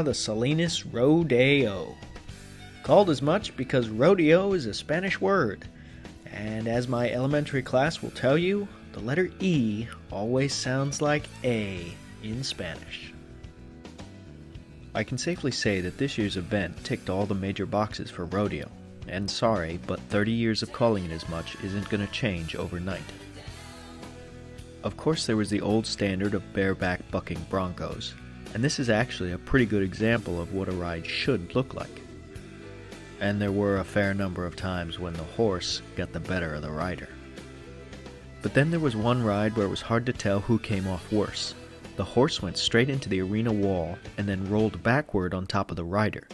the Salinas Rodeo. Called as much because rodeo is a Spanish word, and as my elementary class will tell you, the letter E always sounds like A in Spanish. I can safely say that this year's event ticked all the major boxes for rodeo, and sorry, but 30 years of calling it as much isn't going to change overnight. Of course, there was the old standard of bareback bucking broncos, and this is actually a pretty good example of what a ride should look like. And there were a fair number of times when the horse got the better of the rider. But then there was one ride where it was hard to tell who came off worse. The horse went straight into the arena wall and then rolled backward on top of the rider.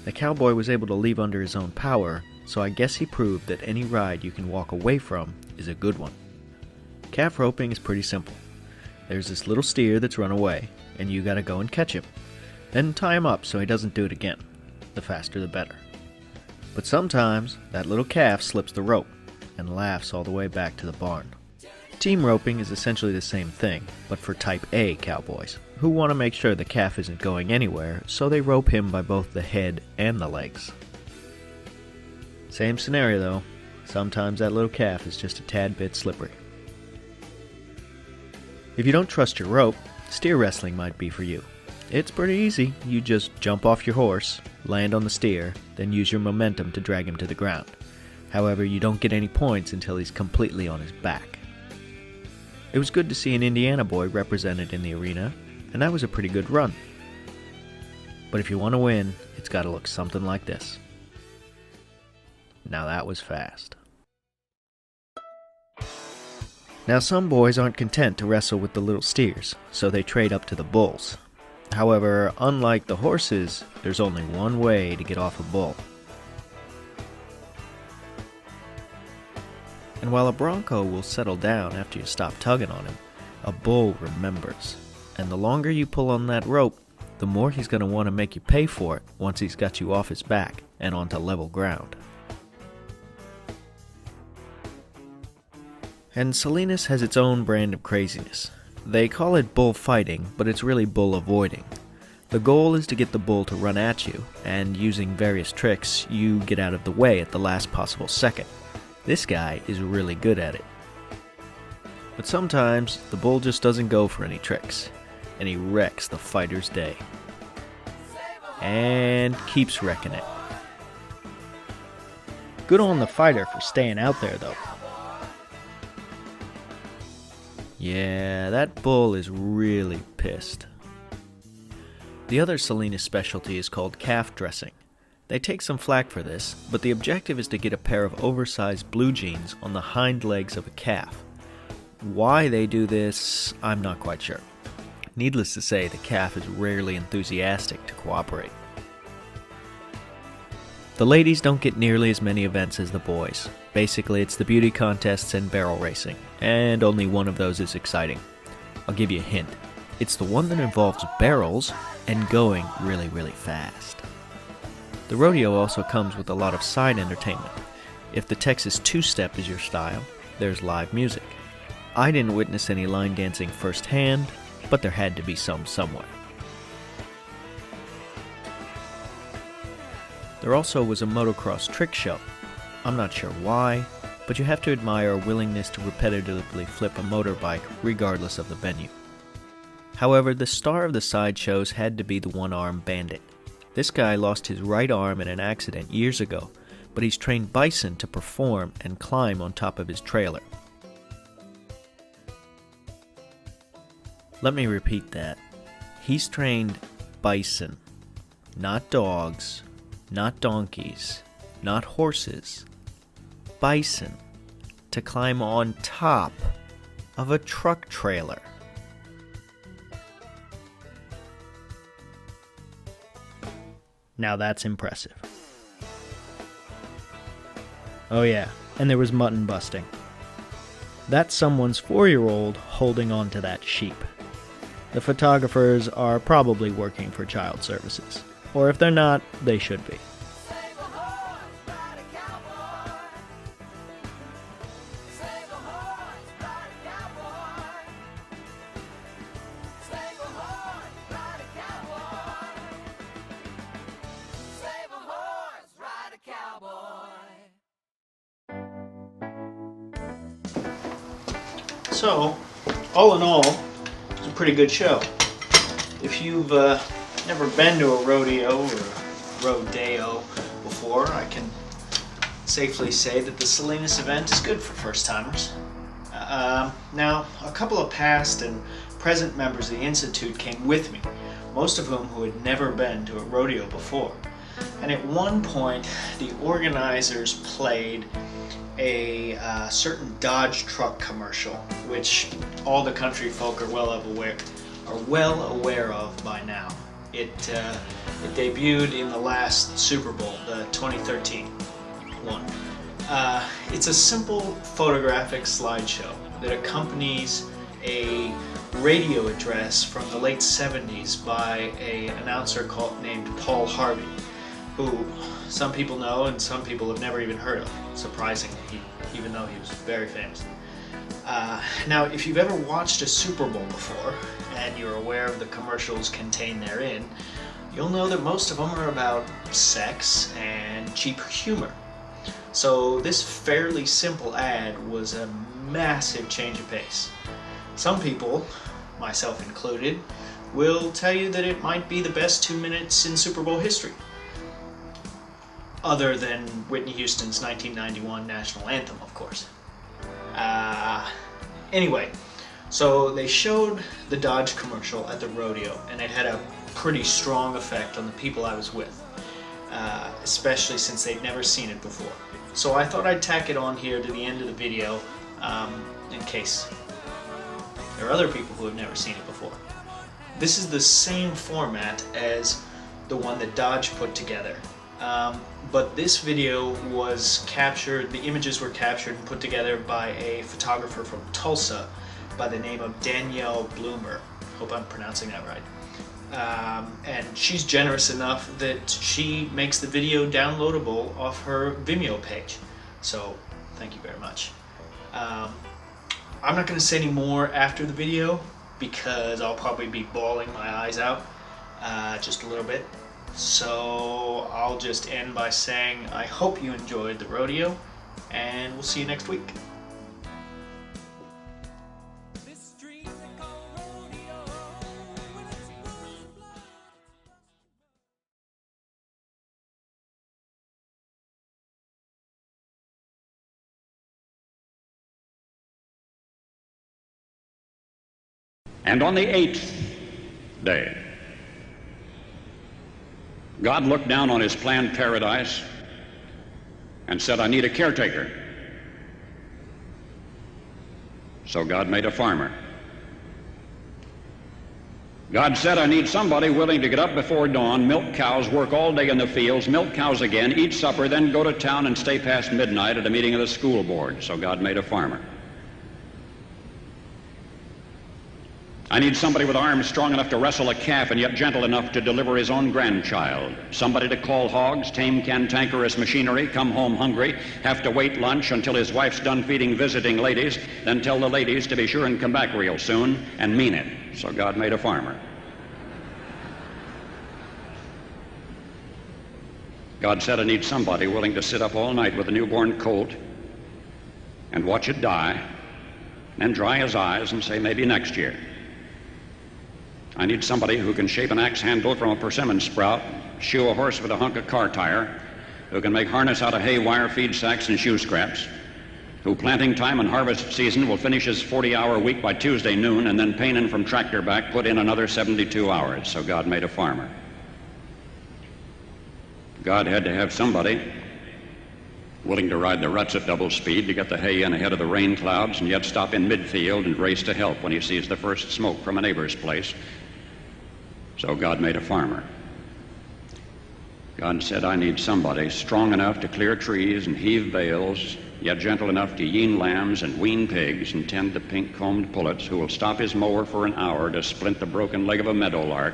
The cowboy was able to leave under his own power, so I guess he proved that any ride you can walk away from is a good one. Calf roping is pretty simple. There's this little steer that's run away, and you gotta go and catch him. Then tie him up so he doesn't do it again. The faster the better. But sometimes that little calf slips the rope and laughs all the way back to the barn. Team roping is essentially the same thing, but for type A cowboys, who want to make sure the calf isn't going anywhere, so they rope him by both the head and the legs. Same scenario though, sometimes that little calf is just a tad bit slippery. If you don't trust your rope, steer wrestling might be for you. It's pretty easy. You just jump off your horse, land on the steer, then use your momentum to drag him to the ground. However, you don't get any points until he's completely on his back. It was good to see an Indiana boy represented in the arena, and that was a pretty good run. But if you want to win, it's got to look something like this. Now that was fast. Now some boys aren't content to wrestle with the little steers, so they trade up to the bulls. However, unlike the horses, there's only one way to get off a bull. And while a bronco will settle down after you stop tugging on him, a bull remembers. And the longer you pull on that rope, the more he's going to want to make you pay for it once he's got you off his back and onto level ground. And Salinas has its own brand of craziness. They call it bullfighting, but it's really bull avoiding. The goal is to get the bull to run at you, and using various tricks, you get out of the way at the last possible second. This guy is really good at it. But sometimes, the bull just doesn't go for any tricks, and he wrecks the fighter's day. And keeps wrecking it. Good on the fighter for staying out there, though. Yeah, that bull is really pissed. The other Salinas specialty is called calf dressing. They take some flack for this, but the objective is to get a pair of oversized blue jeans on the hind legs of a calf. Why they do this, I'm not quite sure. Needless to say, the calf is rarely enthusiastic to cooperate. The ladies don't get nearly as many events as the boys. Basically, it's the beauty contests and barrel racing, and only one of those is exciting. I'll give you a hint. It's the one that involves barrels and going really, really fast. The rodeo also comes with a lot of side entertainment. If the Texas two-step is your style, there's live music. I didn't witness any line dancing firsthand, but there had to be some somewhere. There also was a motocross trick show. I'm not sure why, but you have to admire a willingness to repetitively flip a motorbike regardless of the venue. However, the star of the sideshows had to be the one-armed bandit. This guy lost his right arm in an accident years ago, but he's trained bison to perform and climb on top of his trailer. Let me repeat that. He's trained bison, not dogs, not donkeys, not horses, bison, to climb on top of a truck trailer. Now that's impressive. Oh yeah, and there was mutton busting. That's someone's 4-year-old holding on to that sheep. The photographers are probably working for child services. Or if they're not, they should be. So, all in all, it's a pretty good show. If you've never been to a rodeo or a rodeo before, I can safely say that the Salinas event is good for first-timers. Now, a couple of past and present members of the Institute came with me, most of whom who had never been to a rodeo before. And at one point, the organizers played a certain Dodge truck commercial, which all the country folk are well aware of by now. It debuted in the last Super Bowl, the 2013 one. It's a simple photographic slideshow that accompanies a radio address from the late 70s by an announcer named Paul Harvey, who some people know and some people have never even heard of, surprisingly, even though he was very famous. Now, if you've ever watched a Super Bowl before, and you're aware of the commercials contained therein, you'll know that most of them are about sex and cheap humor. So this fairly simple ad was a massive change of pace. Some people, myself included, will tell you that it might be the best 2 minutes in Super Bowl history, other than Whitney Houston's 1991 national anthem, of course. Anyway, so they showed the Dodge commercial at the rodeo, and it had a pretty strong effect on the people I was with, especially since they'd never seen it before. So I thought I'd tack it on here to the end of the video, in case there are other people who have never seen it before. This is the same format as the one that Dodge put together, but this video was captured, the images were captured and put together by a photographer from Tulsa by the name of Danielle Bloomer. Hope I'm pronouncing that right. And she's generous enough that she makes the video downloadable off her Vimeo page. So, thank you very much. I'm not going to say any more after the video because I'll probably be bawling my eyes out just a little bit. So I'll just end by saying I hope you enjoyed the rodeo, and we'll see you next week. And on the 8th day, God looked down on his planned paradise and said, I need a caretaker. So God made a farmer. God said, I need somebody willing to get up before dawn, milk cows, work all day in the fields, milk cows again, eat supper, then go to town and stay past midnight at a meeting of the school board. So God made a farmer. I need somebody with arms strong enough to wrestle a calf and yet gentle enough to deliver his own grandchild. Somebody to call hogs, tame cantankerous machinery, come home hungry, have to wait lunch until his wife's done feeding visiting ladies, then tell the ladies to be sure and come back real soon and mean it. So God made a farmer. God said, I need somebody willing to sit up all night with a newborn colt and watch it die, then dry his eyes and say, maybe next year. I need somebody who can shape an axe handle from a persimmon sprout, shoe a horse with a hunk of car tire, who can make harness out of hay, wire, feed sacks, and shoe scraps, who planting time and harvest season will finish his 40-hour week by Tuesday noon, and then painin' from tractor back put in another 72 hours. So God made a farmer. God had to have somebody willing to ride the ruts at double speed to get the hay in ahead of the rain clouds and yet stop in midfield and race to help when he sees the first smoke from a neighbor's place. So God made a farmer. God said, I need somebody strong enough to clear trees and heave bales, yet gentle enough to yean lambs and wean pigs and tend the pink-combed pullets, who will stop his mower for an hour to splint the broken leg of a meadowlark.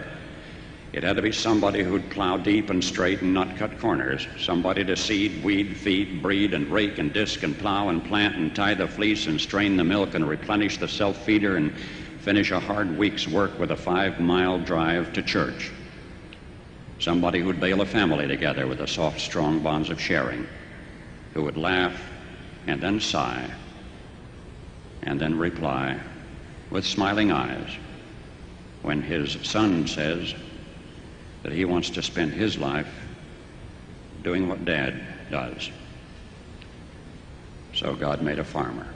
It had to be somebody who'd plow deep and straight and not cut corners, somebody to seed, weed, feed, breed, and rake and disc and plow and plant and tie the fleece and strain the milk and replenish the self-feeder and finish a hard week's work with a 5-mile drive to church. Somebody who'd bail a family together with the soft, strong bonds of sharing, who would laugh and then sigh and then reply with smiling eyes when his son says that he wants to spend his life doing what Dad does. So God made a farmer.